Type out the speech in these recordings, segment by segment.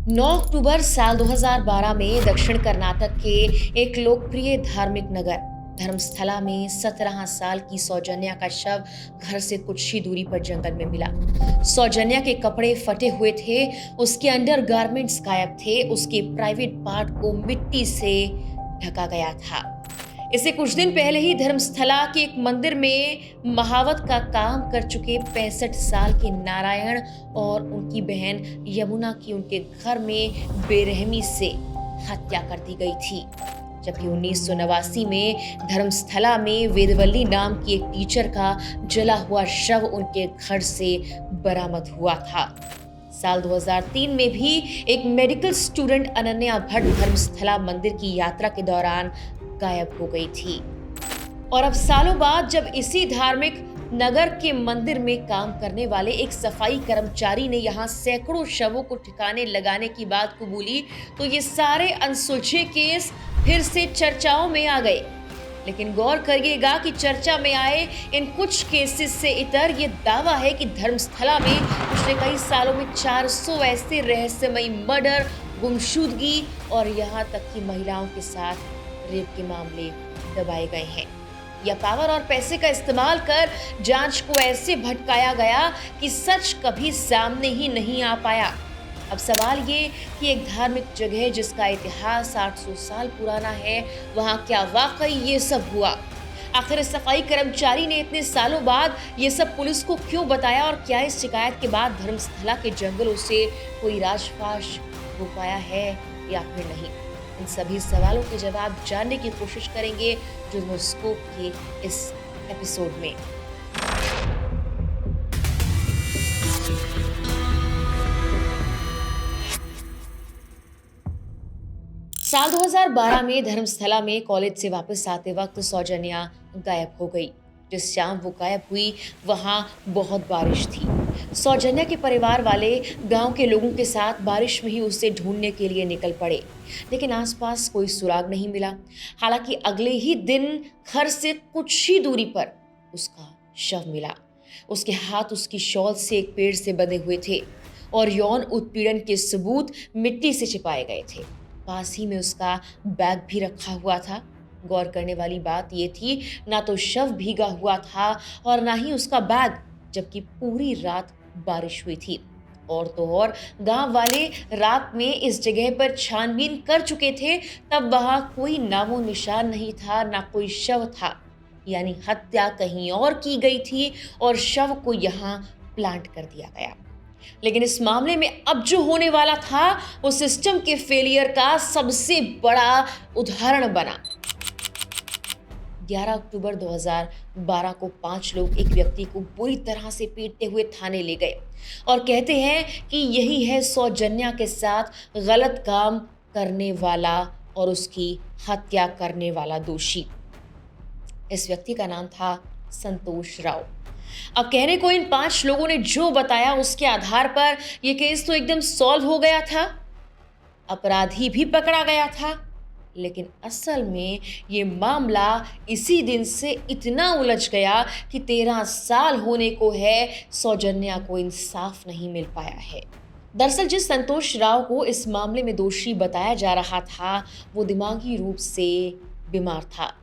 9 अक्टूबर साल 2012 में दक्षिण कर्नाटक के एक लोकप्रिय धार्मिक नगर धर्मस्थला में 17 साल की सौजन्या का शव घर से कुछ ही दूरी पर जंगल में मिला। सौजन्या के कपड़े फटे हुए थे, उसके अंडर गारमेंट्स गायब थे, उसके प्राइवेट पार्ट को मिट्टी से ढका गया था। इससे कुछ दिन पहले ही धर्मस्थला के एक मंदिर में महावत का काम कर चुके 65 साल के नारायण और उनकी बहन यमुना की उनके घर में बेरहमी से हत्या कर दी गई थी। जबकि 1989 में धर्मस्थला में वेदवल्ली नाम की एक टीचर का जला हुआ शव उनके घर से बरामद हुआ था। साल 2003 में भी एक मेडिकल स्टूडेंट अनन्या भट्ट धर्मस्थला मंदिर की यात्रा के दौरान गायब हो गई थी। और अब सालों बाद जब इसी धार्मिक नगर के मंदिर में काम करने वाले एक सफाई कर्मचारी ने यहाँ सैकड़ों शवों को ठिकाने लगाने की बात कबूली, तो ये सारे अनसुलझे केस फिर से चर्चाओं में आ गए। लेकिन गौर करिएगा कि चर्चा में आए इन कुछ केसेस से इतर ये दावा है कि धर्मस्थला में पिछले कई सालों में 400 ऐसे रहस्यमयी मर्डर, गुमशुदगी और यहाँ तक कि महिलाओं के साथ रेप के मामले दबाए गए हैं। या पावर और पैसे का इस्तेमाल कर जांच को ऐसे भटकाया गया कि सच कभी सामने ही नहीं आ पाया। अब सवाल ये कि एक धार्मिक जगह जिसका इतिहास 800 साल पुराना है, वहां क्या वाकई ये सब हुआ? आखिर सफाई कर्मचारी ने इतने सालों बाद ये सब पुलिस को क्यों बताया और क्या इस शिकायत के बाद धर्मस्थला के जंगलों से कोई राजफाश हो पाया है या फिर नहीं? इन सभी सवालों के जवाब जानने की कोशिश करेंगे जुर्मोस्कोप के इस एपिसोड में। साल 2012 में धर्मस्थला में कॉलेज से वापस आते वक्त सौजन्या गायब हो गई। जिस शाम वो गायब हुई वहां बहुत बारिश थी। सौजन्या के परिवार वाले गांव के लोगों के साथ बारिश में ही उसे ढूंढने के लिए निकल पड़े, लेकिन आसपास कोई सुराग नहीं मिला। हालांकि अगले ही दिन घर से कुछ ही दूरी पर उसका शव मिला। उसके हाथ उसकी शॉल से एक पेड़ से बंधे हुए थे और यौन उत्पीड़न के सबूत मिट्टी से छिपाए गए थे। पास ही में उसका बैग भी रखा हुआ था। गौर करने वाली बात यह थी, ना तो शव भीगा हुआ था और ना ही उसका बैग, जबकि पूरी रात बारिश हुई थी। और तो और गांव वाले रात में इस जगह पर छानबीन कर चुके थे, तब वहां कोई नामो निशान नहीं था, ना कोई शव था। यानी हत्या कहीं और की गई थी और शव को यहाँ प्लांट कर दिया गया। लेकिन इस मामले में अब जो होने वाला था वो सिस्टम के फेलियर का सबसे बड़ा उदाहरण बना। 11 अक्टूबर 2012 को 5 लोग एक व्यक्ति को बुरी तरह से पीटते हुए थाने ले गए और कहते हैं कि यही है सौजन्या के साथ गलत काम करने वाला और उसकी हत्या करने वाला दोषी। इस व्यक्ति का नाम था संतोष राव। अब कहने को इन 5 लोगों ने जो बताया उसके आधार पर यह केस तो एकदम सॉल्व हो गया था, अपराधी भी पकड़ा गया था। लेकिन असल में ये मामला इसी दिन से इतना उलझ गया कि 13 साल होने को है, सौजन्या को इंसाफ नहीं मिल पाया है। दरअसल जिस संतोष राव को इस मामले में दोषी बताया जा रहा था वो दिमागी रूप से बीमार था।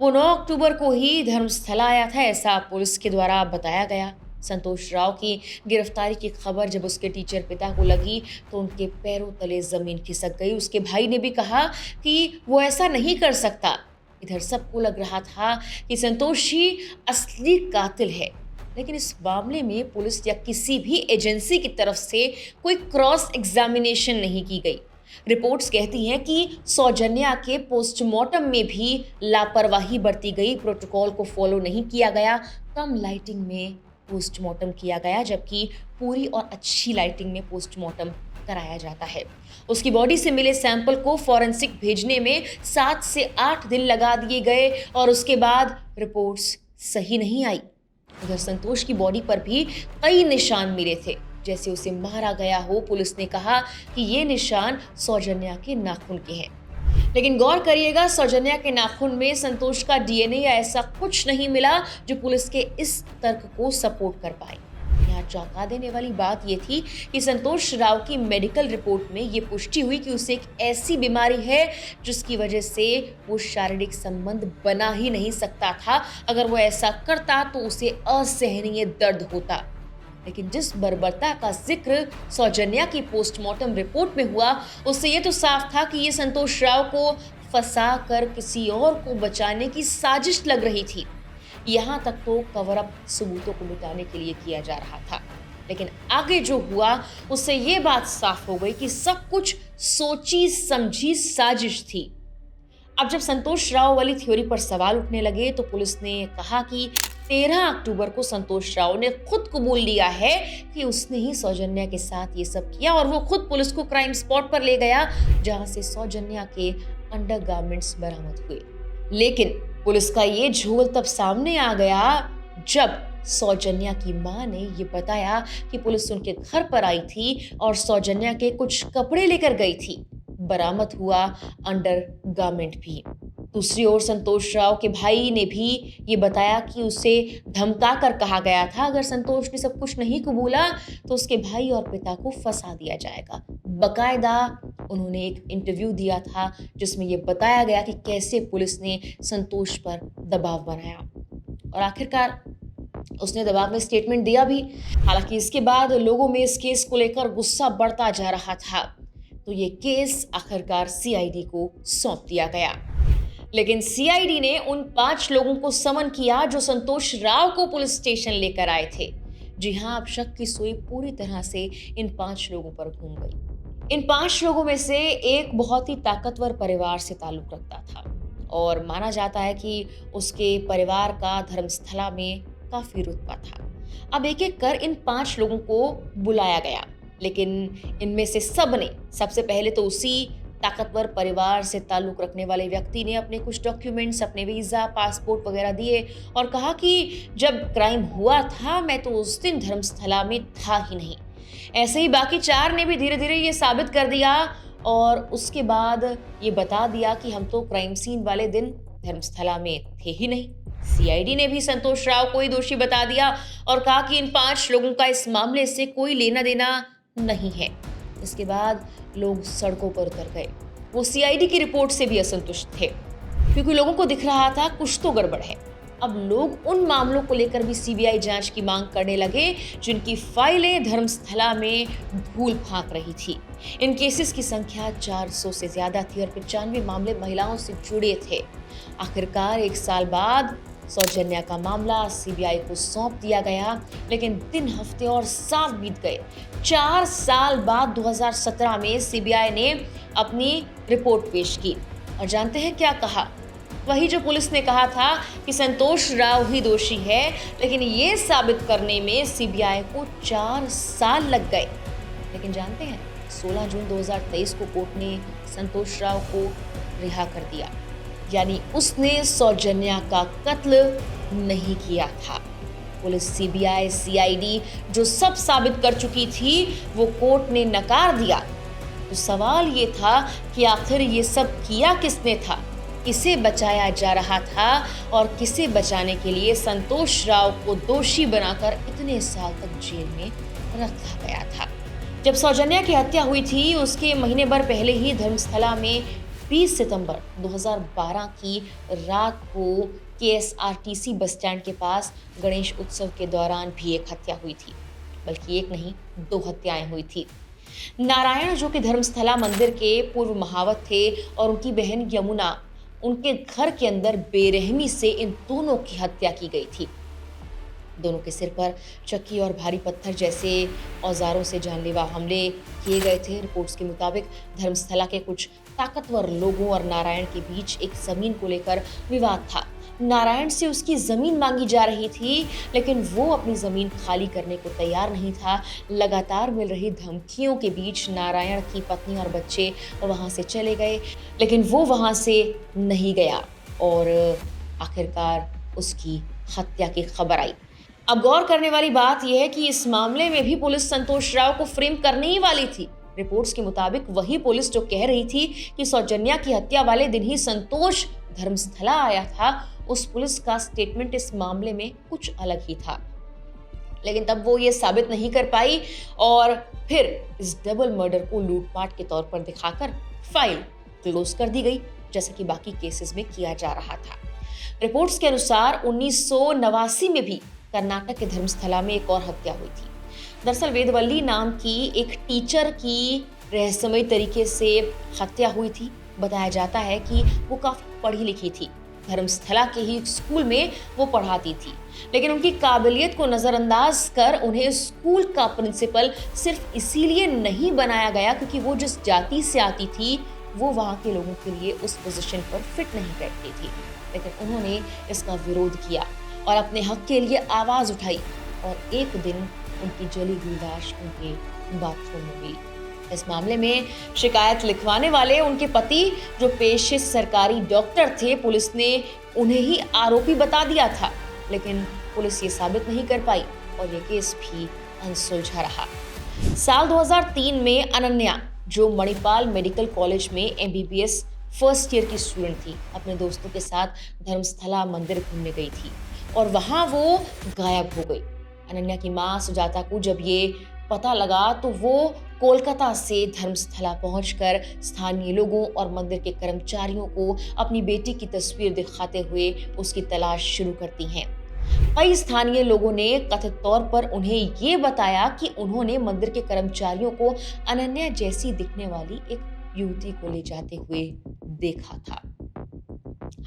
वो 9 अक्टूबर को ही धर्मस्थला आया था, ऐसा पुलिस के द्वारा बताया गया। संतोष राव की गिरफ्तारी की खबर जब उसके टीचर पिता को लगी तो उनके पैरों तले जमीन खिसक गई। उसके भाई ने भी कहा कि वो ऐसा नहीं कर सकता। इधर सबको लग रहा था कि संतोष ही असली कातिल है, लेकिन इस मामले में पुलिस या किसी भी एजेंसी की तरफ से कोई क्रॉस एग्जामिनेशन नहीं की गई। रिपोर्ट्स कहती हैं कि सौजन्या के पोस्टमार्टम में भी लापरवाही बरती गई, प्रोटोकॉल को फॉलो नहीं किया गया, कम लाइटिंग में पोस्टमार्टम किया गया, जबकि पूरी और अच्छी लाइटिंग में पोस्टमार्टम कराया जाता है। उसकी बॉडी से मिले सैंपल को फॉरेंसिक भेजने में 7 से 8 दिन लगा दिए गए और उसके बाद रिपोर्ट्स सही नहीं आई। उधर संतोष की बॉडी पर भी कई निशान मिले थे, जैसे उसे मारा गया हो। पुलिस ने कहा कि ये निशान सौजन्या के नाखून के हैं, लेकिन गौर करिएगा सौजन्या के नाखून में संतोष का डीएनए या ऐसा कुछ नहीं मिला जो पुलिस के इस तर्क को सपोर्ट कर पाए। यहाँ चौंका देने वाली बात ये थी कि संतोष राव की मेडिकल रिपोर्ट में ये पुष्टि हुई कि उसे एक ऐसी बीमारी है जिसकी वजह से वो शारीरिक संबंध बना ही नहीं सकता था। अगर वो ऐसा करता तो उसे असहनीय दर्द होता। लेकिन जिस बर्बरता का जिक्र सौजन्या की पोस्टमार्टम रिपोर्ट में हुआ, उससे ये तो साफ था कि ये संतोष राव को फंसा कर किसी और को बचाने की साजिश लग रही थी। यहाँ तक तो कवर अप सबूतों को मिटाने के लिए किया जा रहा था। लेकिन आगे जो हुआ उससे ये बात साफ हो गई कि सब कुछ सोची समझी साजिश थी। अब जब संतोष राव वाली थ्योरी पर सवाल उठने लगे तो पुलिस ने कहा कि 13 अक्टूबर को संतोष राव ने खुद कबूल लिया है कि उसने ही सौजन्या के साथ ये सब किया और वो खुद पुलिस को क्राइम स्पॉट पर ले गया जहां से सौजन्या के अंडरगारमेंट्स बरामद हुए। लेकिन पुलिस का ये झोल तब सामने आ गया जब सौजन्या की मां ने ये बताया कि पुलिस उनके घर पर आई थी और सौजन्या के कुछ कपड़े लेकर गई थी। बरामद हुआ अंडरगारमेंट भी। दूसरी ओर संतोष राव के भाई ने भी ये बताया कि उसे धमका कर कहा गया था अगर संतोष ने सब कुछ नहीं कबूला तो उसके भाई और पिता को फंसा दिया जाएगा। बकायदा उन्होंने एक इंटरव्यू दिया था जिसमें ये बताया गया कि कैसे पुलिस ने संतोष पर दबाव बनाया और आखिरकार उसने दबाव में स्टेटमेंट दिया भी। हालांकि इसके बाद लोगों में इस केस को लेकर गुस्सा बढ़ता जा रहा था तो ये केस आखिरकार सीआईडी को सौंप दिया गया। लेकिन सीआईडी ने उन 5 लोगों को समन किया जो संतोष राव को पुलिस स्टेशन लेकर आए थे। जी हां, अब शक की सुई पूरी तरह से इन 5 लोगों पर घूम गई। इन 5 लोगों में से एक बहुत ही ताकतवर परिवार से ताल्लुक रखता था और माना जाता है कि उसके परिवार का धर्मस्थला में काफी रुतबा था। अब एक एक कर इन 5 लोगों को बुलाया गया, लेकिन इनमें से सबसे पहले तो उसी ताकतवर परिवार से ताल्लुक रखने वाले व्यक्ति ने अपने कुछ डॉक्यूमेंट्स, अपने वीजा, पासपोर्ट वगैरह दिए और कहा कि जब क्राइम हुआ था मैं तो उस दिन धर्मस्थला में था ही नहीं। ऐसे ही बाकी 4 ने भी धीरे धीरे ये साबित कर दिया और उसके बाद ये बता दिया कि हम तो क्राइम सीन वाले दिन धर्मस्थला में थे ही नहीं। सीआईडी ने भी संतोष राव को ही दोषी बता दिया और कहा कि इन 5 लोगों का इस मामले से कोई लेना देना नहीं है। इसके बाद लोग सड़कों पर उतर गए। वो सीआईडी की रिपोर्ट से भी असंतुष्ट थे क्योंकि लोगों को दिख रहा था कुछ तो गड़बड़ है। अब लोग उन मामलों को लेकर भी सीबीआई जांच की मांग करने लगे जिनकी फाइलें धर्मस्थला में धूल फांक रही थी। इन केसेस की संख्या 400 से ज्यादा थी और 95 मामले महिलाओं से जुड़े थे। आखिरकार 1 साल बाद सौजन्या का मामला सीबीआई को सौंप दिया गया, लेकिन 3 हफ्ते और साफ बीत गए। 4 साल बाद 2017 में सीबीआई ने अपनी रिपोर्ट पेश की और जानते हैं क्या कहा? वही जो पुलिस ने कहा था कि संतोष राव ही दोषी है, लेकिन ये साबित करने में सीबीआई को 4 साल लग गए। लेकिन जानते हैं 16 जून 2023 को कोर्ट ने संतोष राव को रिहा कर दिया, यानी उसने सौजन्या का कत्ल नहीं किया था। पुलिस, सीबीआई, सीआईडी जो सब साबित कर चुकी थी वो कोर्ट ने नकार दिया। तो सवाल ये था कि आखिर ये सब किया किसने था, किसे बचाया जा रहा था और किसे बचाने के लिए संतोष राव को दोषी बनाकर इतने साल तक जेल में रखा गया था। जब सौजन्या की हत्या हुई थी उसके महीने भर पहले ही धर्मस्थला में 20 सितंबर 2012 की रात को केएसआरटीसी बस स्टैंड के पास गणेश उत्सव के दौरान भी एक हत्या हुई थी, बल्कि एक नहीं 2 हत्याएं हुई थी। नारायण जो कि धर्मस्थला मंदिर के पूर्व महावत थे और उनकी बहन यमुना, उनके घर के अंदर बेरहमी से इन दोनों की हत्या की गई थी। दोनों के सिर पर चक्की और भारी पत्थर जैसे औजारों से जानलेवा हमले किए गए थे। रिपोर्ट्स के मुताबिक धर्मस्थला के कुछ ताकतवर लोगों और नारायण के बीच एक जमीन को लेकर विवाद था। नारायण से उसकी जमीन मांगी जा रही थी, लेकिन वो अपनी जमीन खाली करने को तैयार नहीं था। लगातार मिल रही धमकियों के बीच नारायण की पत्नी और बच्चे वहां से चले गए, लेकिन वो वहां से नहीं गया और आखिरकार उसकी हत्या की खबर आई। अब गौर करने वाली बात यह है कि इस मामले में भी पुलिस संतोष राव को फ्रेम करने ही वाली थी। रिपोर्ट्स के मुताबिक वही पुलिस जो कह रही थी कि सौजन्या की हत्या वाले दिन ही संतोष धर्मस्थला आया था, उस पुलिस का स्टेटमेंट इस मामले में कुछ अलग ही था। लेकिन तब वो ये साबित नहीं कर पाई और फिर इस डबल मर्डर को लूटपाट के तौर पर दिखाकर फाइल क्लोज कर दी गई, जैसा कि बाकी केसेस में किया जा रहा था। रिपोर्ट्स के अनुसार 1989 में भी कर्नाटक के धर्मस्थला में एक और हत्या हुई थी। दरअसल वेदवल्ली नाम की एक टीचर की रहस्यमय तरीके से हत्या हुई थी। बताया जाता है कि वो काफी पढ़ी लिखी थी, धर्मस्थला के ही स्कूल में वो पढ़ाती थी, लेकिन उनकी काबिलियत को नजरअंदाज कर उन्हें स्कूल का प्रिंसिपल सिर्फ इसीलिए नहीं बनाया गया क्योंकि वो जिस जाति से आती थी वो वहाँ के लोगों के लिए उस पोजीशन पर फिट नहीं बैठती थी। लेकिन उन्होंने इसका विरोध किया और अपने हक के लिए आवाज उठाई और एक दिन उनकी जली हुई लाश उनके बाथरूम में मिली। इस मामले में शिकायत लिखवाने वाले उनके पति, जो पेशे सरकारी डॉक्टर थे, पुलिस ने उन्हें ही आरोपी बता दिया था, लेकिन पुलिस ये साबित नहीं कर पाई और ये केस भी अनसुलझा रहा। साल 2003 में अनन्या, जो मणिपाल मेडिकल कॉलेज में एमबीबीएस फर्स्ट ईयर की स्टूडेंट थी, अपने दोस्तों के साथ धर्मस्थला मंदिर घूमने गई थी और वहां वो गायब हो गई। अनन्या की मां सुजाता को जब ये पता लगा तो वो कोलकाता से धर्मस्थला पहुंचकर स्थानीय लोगों और मंदिर के कर्मचारियों को अपनी बेटी की तस्वीर दिखाते हुए उसकी तलाश शुरू करती हैं। कई स्थानीय लोगों ने कथित तौर पर उन्हें ये बताया कि उन्होंने मंदिर के कर्मचारियों को अनन्या जैसी दिखने वाली एक युवती को ले जाते हुए देखा था।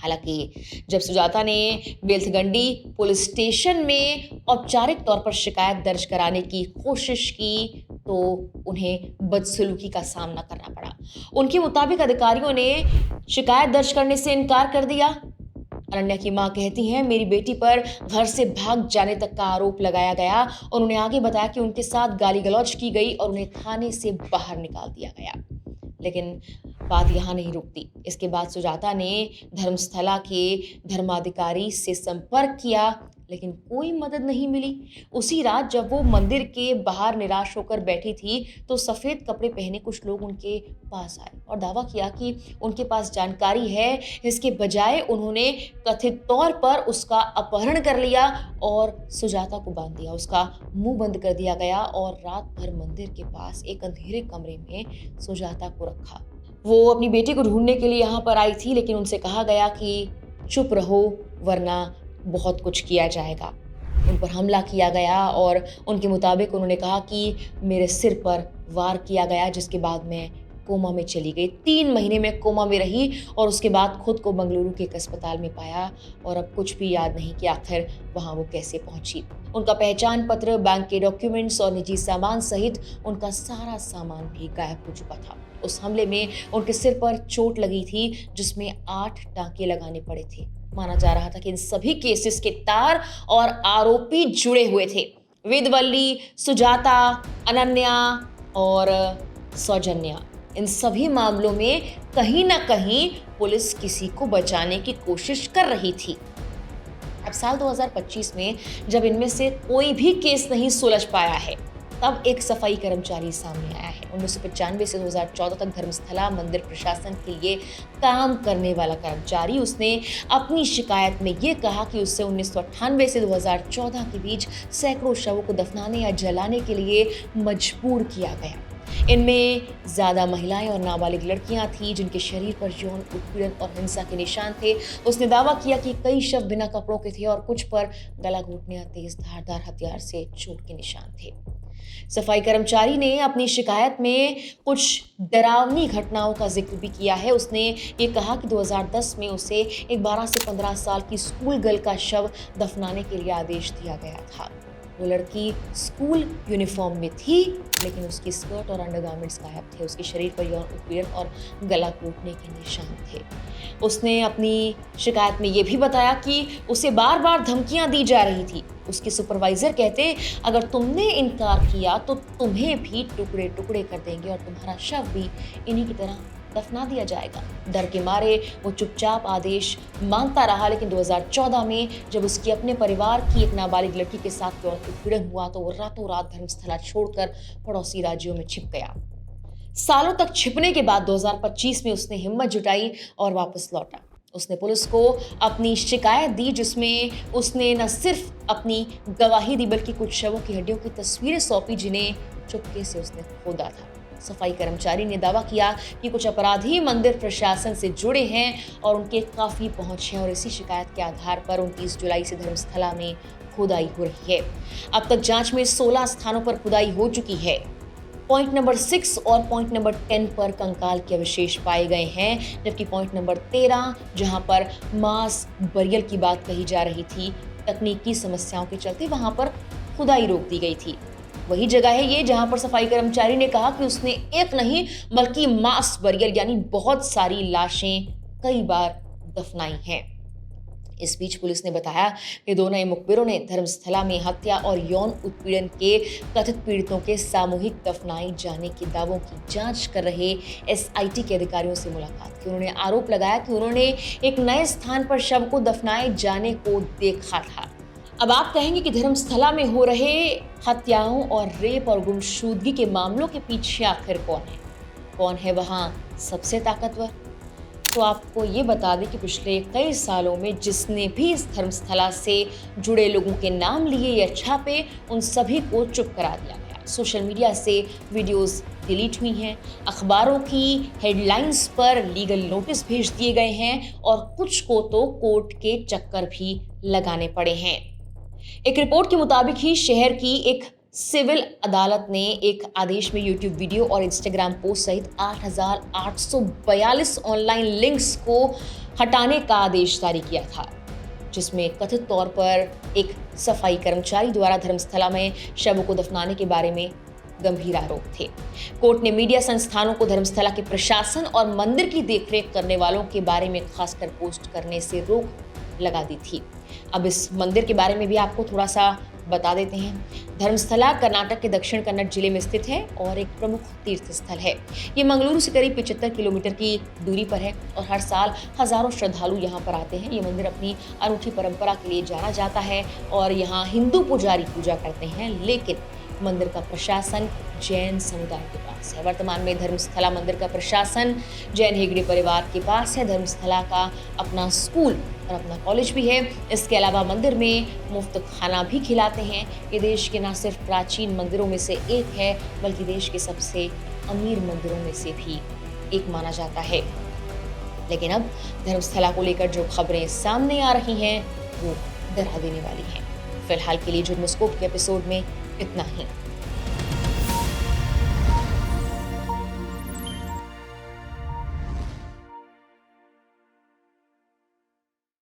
हालांकि जब सुजाता ने बेलथगंडी पुलिस स्टेशन में औपचारिक तौर पर शिकायत दर्ज कराने की कोशिश की तो उन्हें बदसलूकी का सामना करना पड़ा। उनके मुताबिक अधिकारियों ने शिकायत दर्ज करने से इनकार कर दिया। अनन्या की मां कहती हैं, मेरी बेटी पर घर से भाग जाने तक का आरोप लगाया गया और उन्होंने आगे बताया कि उनके साथ गाली गलौज की गई और उन्हें थाने से बाहर निकाल दिया गया। लेकिन बात यहाँ नहीं रुकती। इसके बाद सुजाता ने धर्मस्थला के धर्माधिकारी से संपर्क किया, लेकिन कोई मदद नहीं मिली। उसी रात जब वो मंदिर के बाहर निराश होकर बैठी थी तो सफेद कपड़े पहने कुछ लोग उनके पास आए और दावा किया कि उनके पास जानकारी है। इसके बजाय उन्होंने कथित तौर पर उसका अपहरण कर लिया और सुजाता को बांध दिया। उसका मुंह बंद कर दिया गया और रात भर मंदिर के पास एक अंधेरे कमरे में सुजाता को रखा। वो अपनी बेटी को ढूंढने के लिए यहाँ पर आई थी, लेकिन उनसे कहा गया कि चुप रहो वरना बहुत कुछ किया जाएगा। उन पर हमला किया गया और उनके मुताबिक उन्होंने कहा कि मेरे सिर पर वार किया गया, जिसके बाद मैं कोमा में चली गई। 3 महीने में कोमा में रही और उसके बाद खुद को बंगलुरु के एक अस्पताल में पाया और अब कुछ भी याद नहीं कि आखिर वहां वो कैसे पहुंची। उनका पहचान पत्र, बैंक के डॉक्यूमेंट्स और निजी सामान सहित उनका सारा सामान भी गायब हो चुका था। उस हमले में उनके सिर पर चोट लगी थी, जिसमें 8 टांके लगाने पड़े थे। माना जा रहा था कि इन सभी केसेस के तार और आरोपी जुड़े हुए थे। वेदवल्ली, सुजाता, अनन्या और सौजन्या, इन सभी मामलों में कहीं ना कहीं पुलिस किसी को बचाने की कोशिश कर रही थी। अब साल 2025 में जब इनमें से कोई भी केस नहीं सुलझ पाया है, तब एक सफाई कर्मचारी सामने आया है। 1995 से 2014 तक धर्मस्थला मंदिर प्रशासन के लिए काम करने वाला कर्मचारी। उसने अपनी शिकायत में ये कहा कि उससे 1998 से 2014 के बीच सैकड़ों शवों को दफनाने या जलाने के लिए मजबूर किया गया। इनमें ज्यादा महिलाएं और नाबालिग लड़कियां थीं जिनके शरीर पर यौन उत्पीड़न और हिंसा के निशान थे। उसने दावा किया कि कई शव बिना कपड़ों के थे और कुछ पर गला घोटने या तेज धारदार हथियार से चोट के निशान थे। सफाई कर्मचारी ने अपनी शिकायत में कुछ डरावनी घटनाओं का जिक्र भी किया है। उसने ये कहा कि 2010 में उसे एक 12 से 15 साल की स्कूल गर्ल का शव दफनाने के लिए आदेश दिया गया था। वो लड़की स्कूल यूनिफॉर्म में थी, लेकिन उसकी स्कर्ट और अंडरगारमेंट्स गायब थे। उसके शरीर पर यौन उत्पीड़न और गला घोटने के निशान थे। उसने अपनी शिकायत में ये भी बताया कि उसे बार बार धमकियां दी जा रही थी। उसके सुपरवाइजर कहते, अगर तुमने इनकार किया तो तुम्हें भी टुकड़े टुकड़े कर देंगे और तुम्हारा शव भी इन्हीं की तरह दफना दिया जाएगा। डर के मारे वो चुपचाप आदेश मानता रहा, लेकिन 2014 में जब उसकी अपने परिवार की एक नाबालिग लड़की के साथ यौन उत्पीड़न हुआ तो वो रातों रात धर्मस्थला छोड़कर पड़ोसी राज्यों में छिप गया। सालों तक छिपने के बाद 2025 में उसने हिम्मत जुटाई और वापस लौटा। उसने पुलिस को अपनी शिकायत दी, जिसमें उसने न सिर्फ अपनी गवाही दी बल्कि कुछ शवों की हड्डियों की तस्वीरें सौंपी जिन्हें चुपके से उसने खोदा था। सफाई कर्मचारी ने दावा किया कि कुछ अपराधी मंदिर प्रशासन से जुड़े हैं और उनके काफी पहुंच है और इसी शिकायत के आधार पर 29 जुलाई से धर्मस्थला में खुदाई हो रही है। अब तक जांच में 16 स्थानों पर खुदाई हो चुकी है। पॉइंट नंबर 6 और पॉइंट नंबर 10 पर कंकाल के अवशेष पाए गए हैं, जबकि पॉइंट नंबर 13 जहां पर मास बरियल की बात कही जा रही थी, तकनीकी समस्याओं के चलते वहां पर खुदाई रोक दी गई थी। वही जगह है ये जहां पर सफाई कर्मचारी ने कहा कि उसने एक नहीं बल्कि मास बरियल यानी बहुत सारी लाशें कई बार दफनाई हैं। इस बीच पुलिस ने बताया कि दोनों मुखबिरों ने धर्मस्थला में हत्या और यौन उत्पीड़न के कथित पीड़ितों के सामूहिक दफनाए जाने के दावों की जांच कर रहे एसआईटी के अधिकारियों से मुलाकात की। उन्होंने आरोप लगाया कि उन्होंने एक नए स्थान पर शव को दफनाए जाने को देखा था। अब आप कहेंगे कि धर्मस्थला में हो रहे हत्याओं और रेप और गुमशुदगी के मामलों के पीछे आखिर कौन है? कौन है वहां सबसे ताकतवर? तो आपको ये बता दें कि पिछले कई सालों में जिसने भी इस धर्मस्थला से जुड़े लोगों के नाम लिए या छापे, उन सभी को चुप करा दिया गया। सोशल मीडिया से वीडियोस डिलीट हुई हैं, अखबारों की हेडलाइंस पर लीगल नोटिस भेज दिए गए हैं और कुछ को तो कोर्ट के चक्कर भी लगाने पड़े हैं। एक रिपोर्ट के मुताबिक ही शहर की एक सिविल अदालत ने एक आदेश में यूट्यूब वीडियो और इंस्टाग्राम पोस्ट सहित 8,842 ऑनलाइन लिंक्स को हटाने का आदेश जारी किया था, जिसमें कथित तौर पर एक सफाई कर्मचारी द्वारा धर्मस्थला में शवों को दफनाने के बारे में गंभीर आरोप थे। कोर्ट ने मीडिया संस्थानों को धर्मस्थला के प्रशासन और मंदिर की देखरेख करने वालों के बारे में खासकर पोस्ट करने से रोक लगा दी थी। अब इस मंदिर के बारे में भी आपको थोड़ा सा बता देते हैं। धर्मस्थला कर्नाटक के दक्षिण कन्नड़ जिले में स्थित है और एक प्रमुख तीर्थ स्थल है। ये मंगलुरु से करीब 75 किलोमीटर की दूरी पर है और हर साल हजारों श्रद्धालु यहाँ पर आते हैं। ये मंदिर अपनी अनूठी परंपरा के लिए जाना जाता है और यहाँ हिंदू पुजारी पूजा करते हैं, लेकिन मंदिर का प्रशासन जैन समुदाय के पास है। वर्तमान में धर्मस्थला मंदिर का प्रशासन जैन हेगड़े परिवार के पास है। धर्मस्थला का अपना स्कूल और अपना कॉलेज भी है। इसके अलावा मंदिर में मुफ्त खाना भी खिलाते हैं। ये देश के न सिर्फ प्राचीन मंदिरों में से एक है, बल्कि देश के सबसे अमीर मंदिरों में से भी एक माना जाता है। लेकिन अब धर्मस्थला को लेकर जो खबरें सामने आ रही हैं वो डरा देने वाली हैं। फिलहाल के लिए जुर्मस्कोप के एपिसोड में इतना ही।